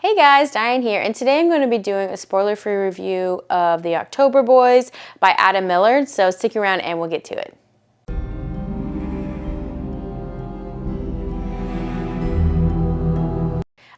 Hey guys, Diane here, and today I'm going to be doing a spoiler-free review of The October Boys by Adam Millard, so stick around and we'll get to it.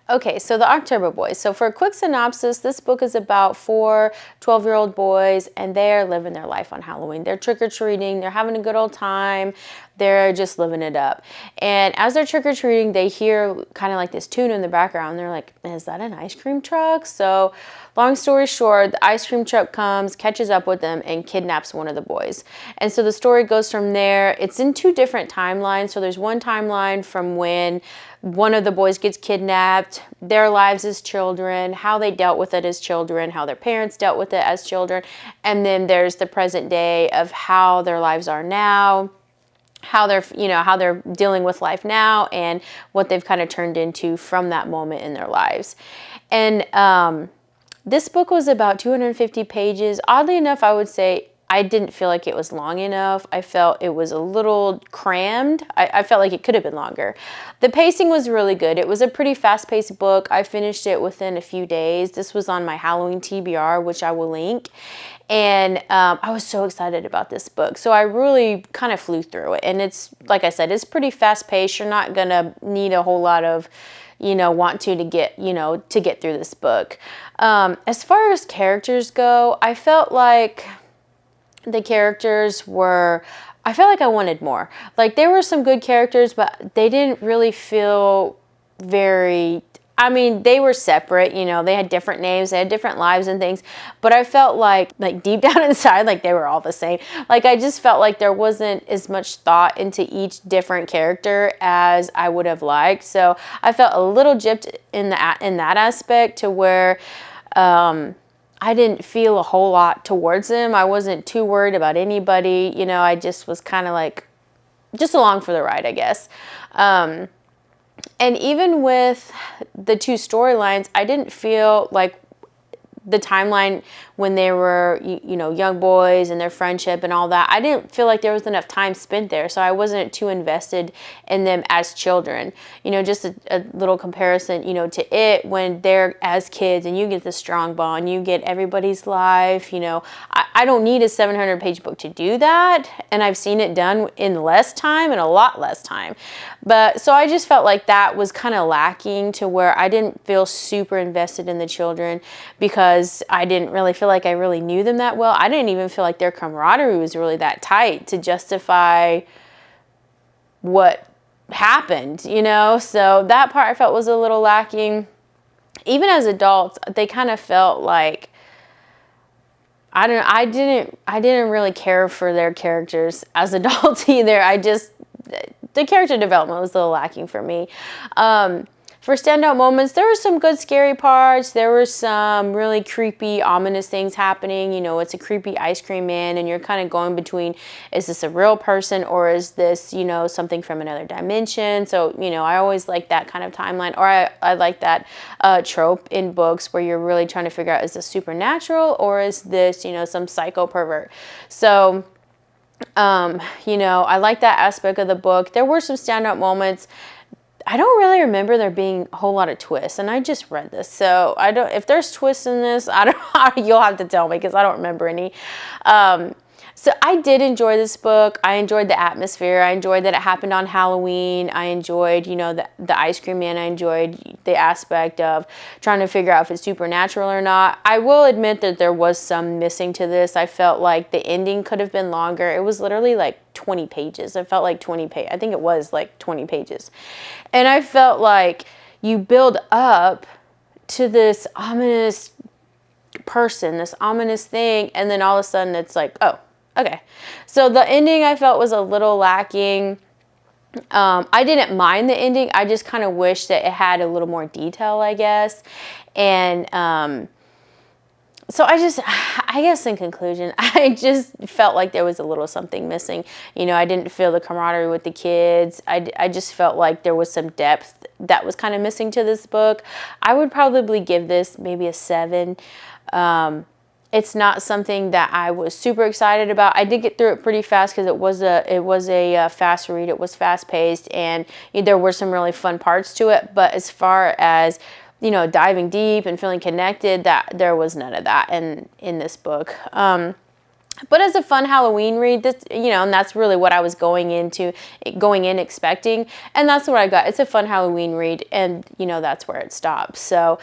Okay, so The October Boys. So for a quick synopsis, this book is about four 12-year-old boys, and they're living their life on Halloween. They're trick-or-treating, they're having a good old time, they're just living it up. And as they're trick-or-treating, they hear kind of like this tune in the background. They're like, is that an ice cream truck? So long story short, the ice cream truck comes, catches up with them, and kidnaps one of the boys. And so the story goes from there. It's in two different timelines. So there's one timeline from when one of the boys gets kidnapped, their lives as children, how they dealt with it as children, how their parents dealt with it as children, and then there's the present day of how their lives are now, how they're dealing with life now, and what they've kind of turned into from that moment in their lives. And this book was about 250 pages. Oddly enough, I would say I didn't feel like it was long enough. I felt it was a little crammed. I felt like it could have been longer. The pacing was really good. It was a pretty fast-paced book. I finished it within a few days. This was on my Halloween TBR, which I will link. And I was so excited about this book. So I really kind of flew through it. And it's, like I said, it's pretty fast-paced. You're not going to need a whole lot of to get through this book. As far as characters go, I felt like the characters were, I felt like I wanted more. Like, there were some good characters, but they didn't really feel very, they were separate, they had different names, they had different lives and things, but I felt like deep down inside, like they were all the same. Like, I just felt like there wasn't as much thought into each different character as I would have liked. So I felt a little gypped in that aspect, to where, I didn't feel a whole lot towards them. I wasn't too worried about anybody. I just was kind of like, just along for the ride, I guess. And even with the two storylines, I didn't feel like the timeline when they were, young boys and their friendship and all that, I didn't feel like there was enough time spent there. So I wasn't too invested in them as children. Just a little comparison, to it when they're as kids and you get the strong bond, you get everybody's life, I don't need a 700-page book to do that. And I've seen it done in less time and a lot less time. But so I just felt like that was kind of lacking, to where I didn't feel super invested in the children, because I didn't really feel like I really knew them that well. I didn't even feel like their camaraderie was really that tight to justify what happened, So that part I felt was a little lacking. Even as adults, they kind of felt like, I didn't really care for their characters as adults either. The character development was a little lacking for me. For standout moments, there were some good scary parts. There were some really creepy, ominous things happening. It's a creepy ice cream man, and you're kind of going between, is this a real person, or is this, something from another dimension? So, I always like that kind of timeline, or I like that trope in books where you're really trying to figure out, is this supernatural, or is this, some psycho pervert? So, I like that aspect of the book. There were some standout moments. I don't really remember there being a whole lot of twists, and I just read this, so if there's twists in this, you'll have to tell me, because I don't remember any. So I did enjoy this book. I enjoyed the atmosphere. I enjoyed that it happened on Halloween. I enjoyed, the ice cream man. I enjoyed the aspect of trying to figure out if it's supernatural or not. I will admit that there was some missing to this. I felt like the ending could have been longer. It was literally like 20 pages. It felt like 20 pages. I think it was like 20 pages. And I felt like you build up to this ominous person, this ominous thing, and then all of a sudden it's like, oh, okay. So the ending I felt was a little lacking. I didn't mind the ending. I just kind of wish that it had a little more detail, I guess. And so I guess in conclusion, I just felt like there was a little something missing. I didn't feel the camaraderie with the kids. I just felt like there was some depth that was kind of missing to this book. I would probably give this maybe a 7. It's not something that I was super excited about. I did get through it pretty fast, because it was a fast read. It was fast paced, and there were some really fun parts to it. But as far as you know, diving deep and feeling connected, that there was none of that in this book. But as a fun Halloween read, this, you know, and that's really what I was going in expecting, and that's what I got. It's a fun Halloween read, and you know, that's where it stops. So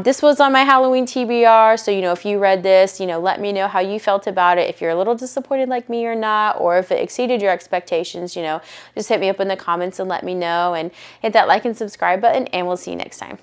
this was on my Halloween TBR. So, you know, if you read this, you know, let me know how you felt about it. If you're a little disappointed like me or not, or if it exceeded your expectations, you know, just hit me up in the comments and let me know, and hit that like and subscribe button, and we'll see you next time.